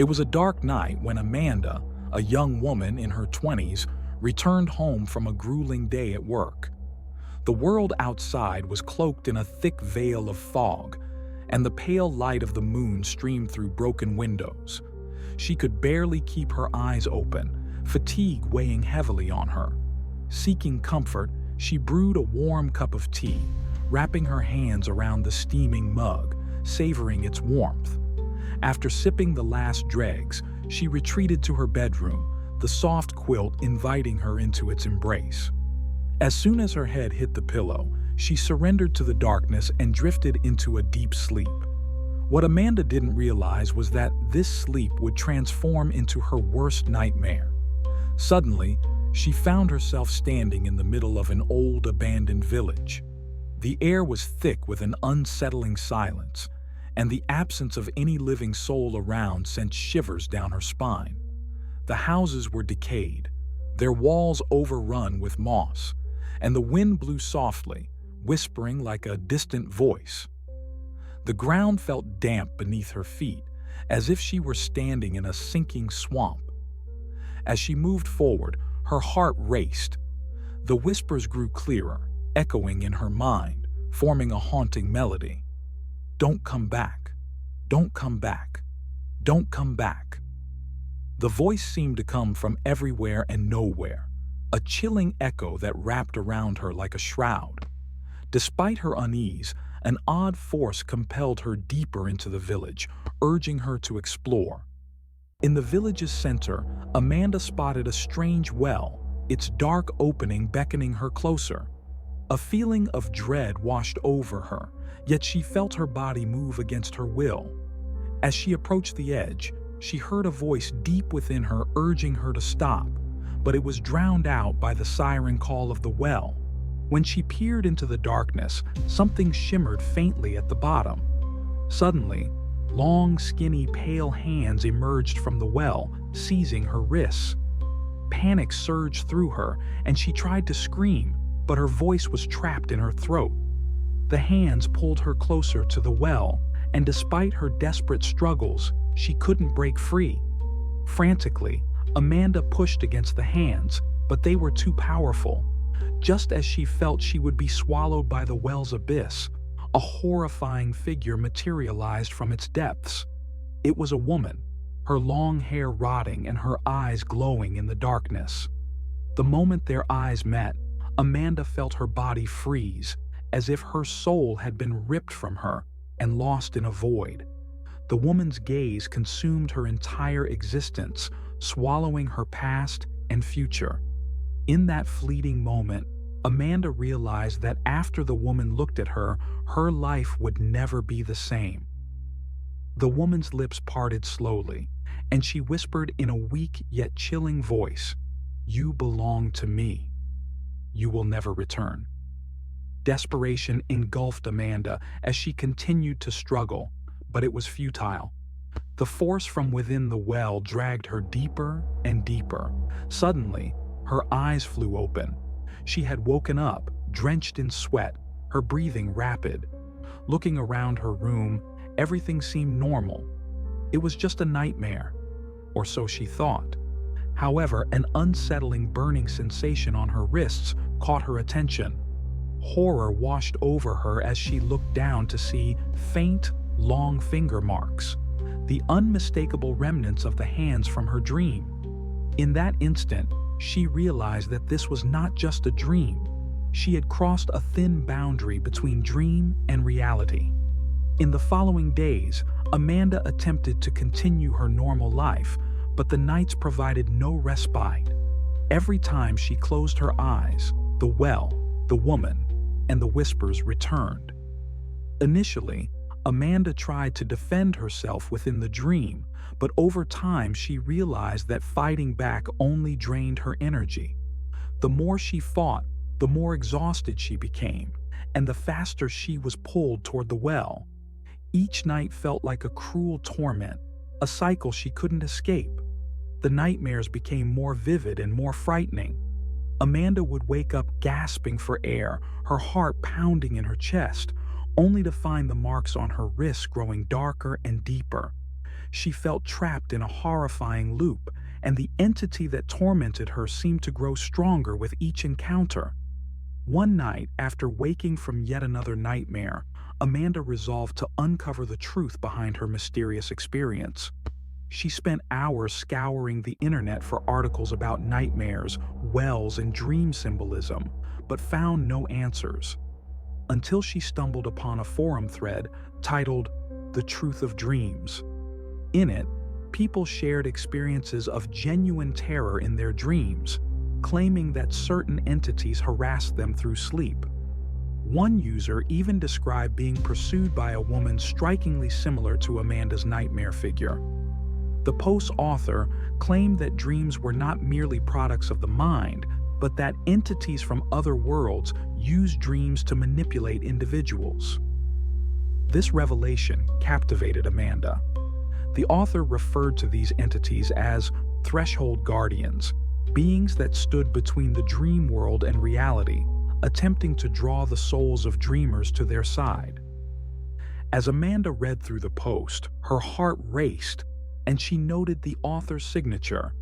It was a dark night when Amanda, a young woman in her 20s, returned home from a grueling day at work. The world outside was cloaked in a thick veil of fog, and the pale light of the moon streamed through broken windows. She could barely keep her eyes open, fatigue weighing heavily on her. Seeking comfort, she brewed a warm cup of tea, wrapping her hands around the steaming mug, savoring its warmth. After sipping the last dregs, she retreated to her bedroom, the soft quilt inviting her into its embrace. As soon as her head hit the pillow, she surrendered to the darkness and drifted into a deep sleep. What Amanda didn't realize was that this sleep would transform into her worst nightmare. Suddenly, she found herself standing in the middle of an old abandoned village. The air was thick with an unsettling silence, and the absence of any living soul around sent shivers down her spine. The houses were decayed, their walls overrun with moss, and the wind blew softly, whispering like a distant voice. The ground felt damp beneath her feet, as if she were standing in a sinking swamp. As she moved forward, her heart raced. The whispers grew clearer, echoing in her mind, forming a haunting melody. "Don't come back. Don't come back. Don't come back." The voice seemed to come from everywhere and nowhere, a chilling echo that wrapped around her like a shroud. Despite her unease, an odd force compelled her deeper into the village, urging her to explore. In the village's center, Amanda spotted a strange well, its dark opening beckoning her closer. A feeling of dread washed over her, yet she felt her body move against her will. As she approached the edge, she heard a voice deep within her urging her to stop, but it was drowned out by the siren call of the well. When she peered into the darkness, something shimmered faintly at the bottom. Suddenly, long, skinny, pale hands emerged from the well, seizing her wrists. Panic surged through her, and she tried to scream, but her voice was trapped in her throat. The hands pulled her closer to the well, and despite her desperate struggles, she couldn't break free. Frantically, Amanda pushed against the hands, but they were too powerful. Just as she felt she would be swallowed by the well's abyss, a horrifying figure materialized from its depths. It was a woman, her long hair rotting and her eyes glowing in the darkness. The moment their eyes met, Amanda felt her body freeze, as if her soul had been ripped from her and lost in a void. The woman's gaze consumed her entire existence, swallowing her past and future. In that fleeting moment, Amanda realized that after the woman looked at her, her life would never be the same. The woman's lips parted slowly, and she whispered in a weak yet chilling voice, "You belong to me. You will never return." Desperation engulfed Amanda as she continued to struggle, but it was futile. The force from within the well dragged her deeper and deeper. Suddenly, her eyes flew open. She had woken up, drenched in sweat, her breathing rapid. Looking around her room, everything seemed normal. It was just a nightmare, or so she thought. However, an unsettling burning sensation on her wrists caught her attention. Horror washed over her as she looked down to see faint, long finger marks, the unmistakable remnants of the hands from her dream. In that instant, she realized that this was not just a dream. She had crossed a thin boundary between dream and reality. In the following days, Amanda attempted to continue her normal life, but the nights provided no respite. Every time she closed her eyes, the well, the woman, and the whispers returned. Initially, Amanda tried to defend herself within the dream, but over time she realized that fighting back only drained her energy. The more she fought, the more exhausted she became, and the faster she was pulled toward the well. Each night felt like a cruel torment, a cycle she couldn't escape. The nightmares became more vivid and more frightening. Amanda would wake up gasping for air, her heart pounding in her chest, only to find the marks on her wrists growing darker and deeper. She felt trapped in a horrifying loop, and the entity that tormented her seemed to grow stronger with each encounter. One night, after waking from yet another nightmare, Amanda resolved to uncover the truth behind her mysterious experience. She spent hours scouring the internet for articles about nightmares, wells, and dream symbolism, but found no answers. Until she stumbled upon a forum thread titled "The Truth of Dreams." In it, people shared experiences of genuine terror in their dreams, claiming that certain entities harassed them through sleep. One user even described being pursued by a woman strikingly similar to Amanda's nightmare figure. The post's author claimed that dreams were not merely products of the mind, but that entities from other worlds use dreams to manipulate individuals. This revelation captivated Amanda. The author referred to these entities as threshold guardians, beings that stood between the dream world and reality, attempting to draw the souls of dreamers to their side. As Amanda read through the post, her heart raced, and she noted the author's signature,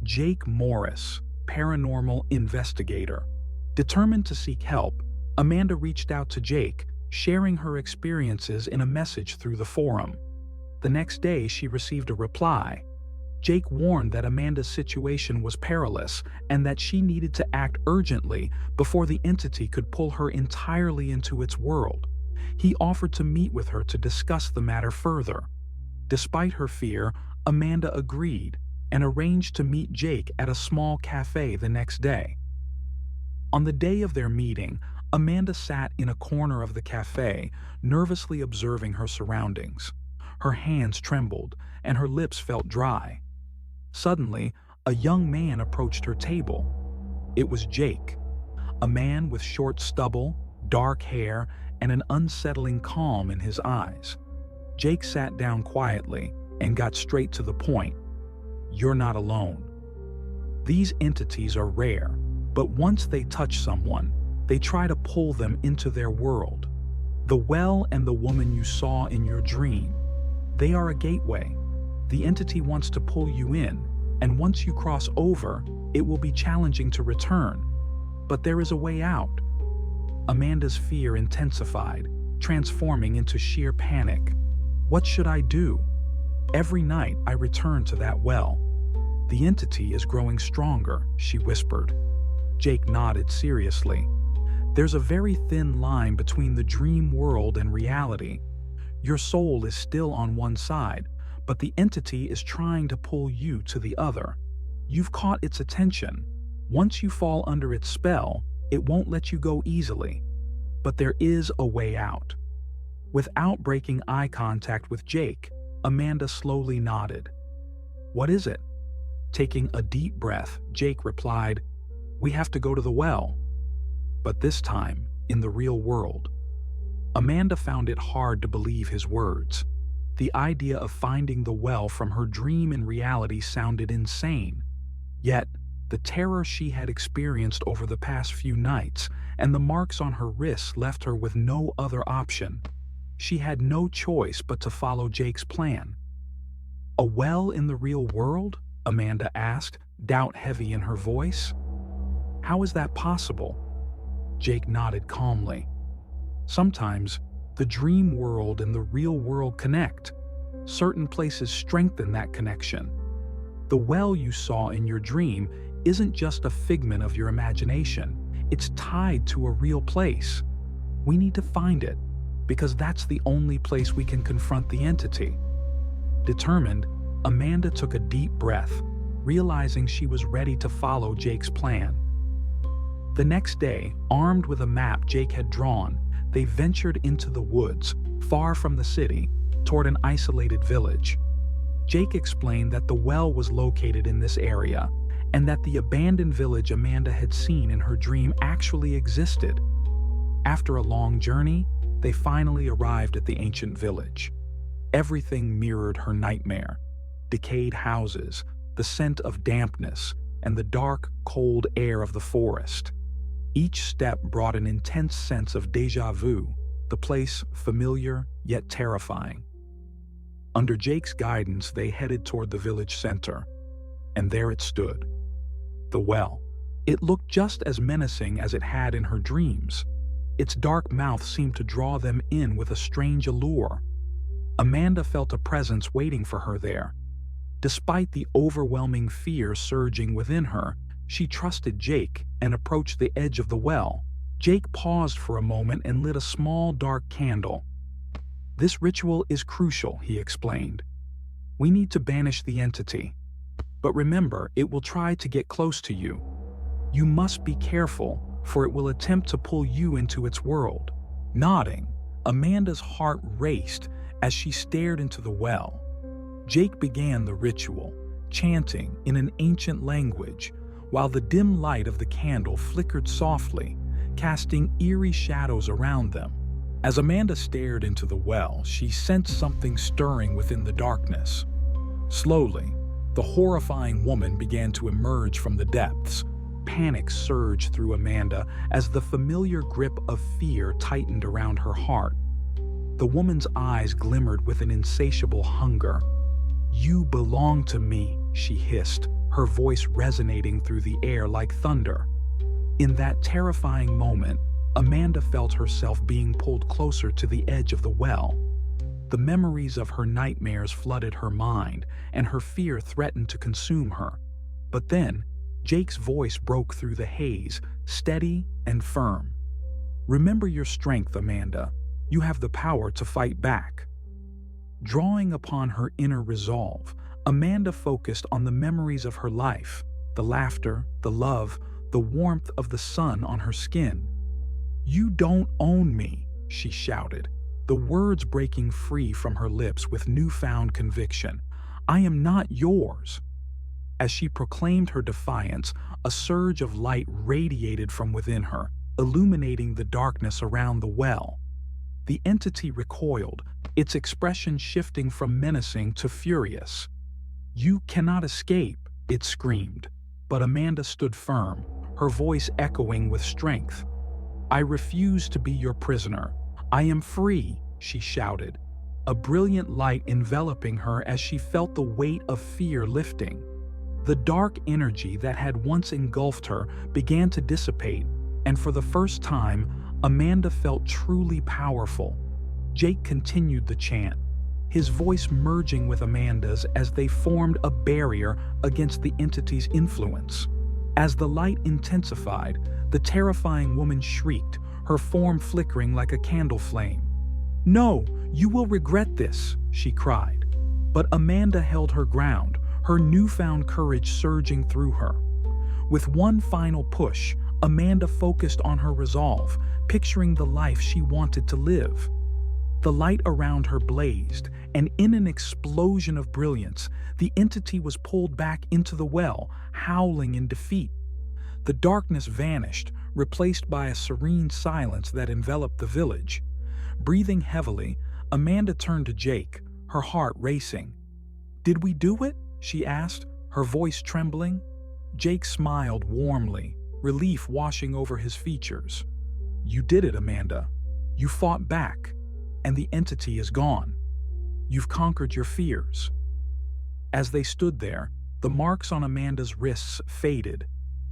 Jake Morris, paranormal investigator. Determined to seek help, Amanda reached out to Jake, sharing her experiences in a message through the forum. The next day, she received a reply. Jake warned that Amanda's situation was perilous and that she needed to act urgently before the entity could pull her entirely into its world. He offered to meet with her to discuss the matter further. Despite her fear, Amanda agreed and arranged to meet Jake at a small cafe the next day. On the day of their meeting, Amanda sat in a corner of the cafe, nervously observing her surroundings. Her hands trembled, and her lips felt dry. Suddenly, a young man approached her table. It was Jake, a man with short stubble, dark hair, and an unsettling calm in his eyes. Jake sat down quietly and got straight to the point. "You're not alone. These entities are rare, but once they touch someone, they try to pull them into their world. The well and the woman you saw in your dream, they are a gateway. The entity wants to pull you in, and once you cross over, it will be challenging to return. But there is a way out." Amanda's fear intensified, transforming into sheer panic. "What should I do? Every night I return to that well. The entity is growing stronger," she whispered. Jake nodded seriously. "There's a very thin line between the dream world and reality. Your soul is still on one side, but the entity is trying to pull you to the other. You've caught its attention. Once you fall under its spell, it won't let you go easily. But there is a way out." Without breaking eye contact with Jake, Amanda slowly nodded. "What is it?" Taking a deep breath, Jake replied, "We have to go to the well." But this time, in the real world. Amanda found it hard to believe his words. The idea of finding the well from her dream in reality sounded insane. Yet, the terror she had experienced over the past few nights and the marks on her wrists left her with no other option. She had no choice but to follow Jake's plan. "A well in the real world?" Amanda asked, doubt heavy in her voice. "How is that possible?" Jake nodded calmly. "Sometimes, the dream world and the real world connect. Certain places strengthen that connection. The well you saw in your dream isn't just a figment of your imagination. It's tied to a real place. We need to find it, because that's the only place we can confront the entity." Determined, Amanda took a deep breath, realizing she was ready to follow Jake's plan. The next day, armed with a map Jake had drawn, they ventured into the woods, far from the city, toward an isolated village. Jake explained that the well was located in this area, and that the abandoned village Amanda had seen in her dream actually existed. After a long journey, they finally arrived at the ancient village. Everything mirrored her nightmare: decayed houses, the scent of dampness, and the dark, cold air of the forest. Each step brought an intense sense of déjà vu, the place familiar yet terrifying. Under Jake's guidance, they headed toward the village center, and there it stood. The well. It looked just as menacing as it had in her dreams. Its dark mouth seemed to draw them in with a strange allure. Amanda felt a presence waiting for her there. Despite the overwhelming fear surging within her, she trusted Jake and approached the edge of the well. Jake paused for a moment and lit a small dark candle. "This ritual is crucial," he explained. "We need to banish the entity. But remember, it will try to get close to you. You must be careful, for it will attempt to pull you into its world." Nodding, Amanda's heart raced as she stared into the well. Jake began the ritual, chanting in an ancient language, while the dim light of the candle flickered softly, casting eerie shadows around them. As Amanda stared into the well, she sensed something stirring within the darkness. Slowly, the horrifying woman began to emerge from the depths. Panic surged through Amanda as the familiar grip of fear tightened around her heart. The woman's eyes glimmered with an insatiable hunger. "You belong to me," she hissed, her voice resonating through the air like thunder. In that terrifying moment, Amanda felt herself being pulled closer to the edge of the well. The memories of her nightmares flooded her mind, and her fear threatened to consume her. But then, Jake's voice broke through the haze, steady and firm. "Remember your strength, Amanda. You have the power to fight back." Drawing upon her inner resolve, Amanda focused on the memories of her life, the laughter, the love, the warmth of the sun on her skin. "You don't own me," she shouted, the words breaking free from her lips with newfound conviction. "I am not yours." As she proclaimed her defiance, a surge of light radiated from within her, illuminating the darkness around the well. The entity recoiled, its expression shifting from menacing to furious. "You cannot escape," it screamed, but Amanda stood firm, her voice echoing with strength. "I refuse to be your prisoner. I am free," she shouted, a brilliant light enveloping her as she felt the weight of fear lifting. The dark energy that had once engulfed her began to dissipate, and for the first time, Amanda felt truly powerful. Jake continued the chant, his voice merging with Amanda's as they formed a barrier against the entity's influence. As the light intensified, the terrifying woman shrieked, her form flickering like a candle flame. "No, you will regret this," she cried. But Amanda held her ground, her newfound courage surging through her. With one final push, Amanda focused on her resolve, picturing the life she wanted to live. The light around her blazed, and in an explosion of brilliance, the entity was pulled back into the well, howling in defeat. The darkness vanished, replaced by a serene silence that enveloped the village. Breathing heavily, Amanda turned to Jake, her heart racing. "Did we do it?" she asked, her voice trembling. Jake smiled warmly, relief washing over his features. "You did it, Amanda. You fought back, and the entity is gone. You've conquered your fears." As they stood there, the marks on Amanda's wrists faded,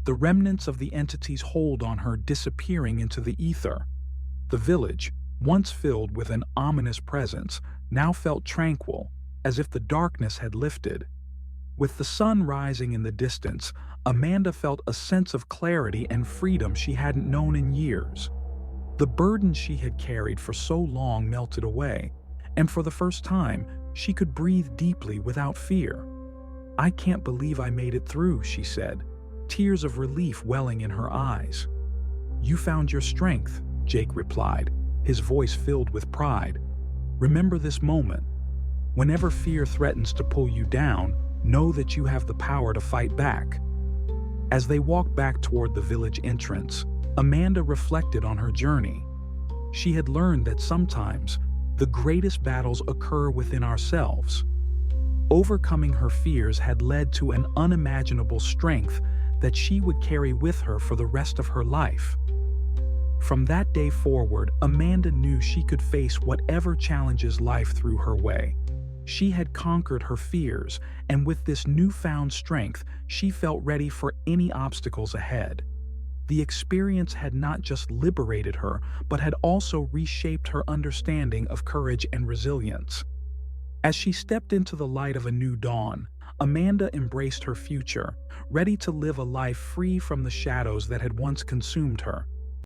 the remnants of the entity's hold on her disappearing into the ether. The village, once filled with an ominous presence, now felt tranquil, as if the darkness had lifted. With the sun rising in the distance, Amanda felt a sense of clarity and freedom she hadn't known in years. The burden she had carried for so long melted away, and for the first time, she could breathe deeply without fear. "I can't believe I made it through," she said, tears of relief welling in her eyes. "You found your strength," Jake replied, his voice filled with pride. "Remember this moment. Whenever fear threatens to pull you down, know that you have the power to fight back." As they walked back toward the village entrance, Amanda reflected on her journey. She had learned that sometimes the greatest battles occur within ourselves. Overcoming her fears had led to an unimaginable strength that she would carry with her for the rest of her life. From that day forward, Amanda knew she could face whatever challenges life threw her way. She had conquered her fears, and with this newfound strength, she felt ready for any obstacles ahead. The experience had not just liberated her, but had also reshaped her understanding of courage and resilience. As she stepped into the light of a new dawn, Amanda embraced her future, ready to live a life free from the shadows that had once consumed her.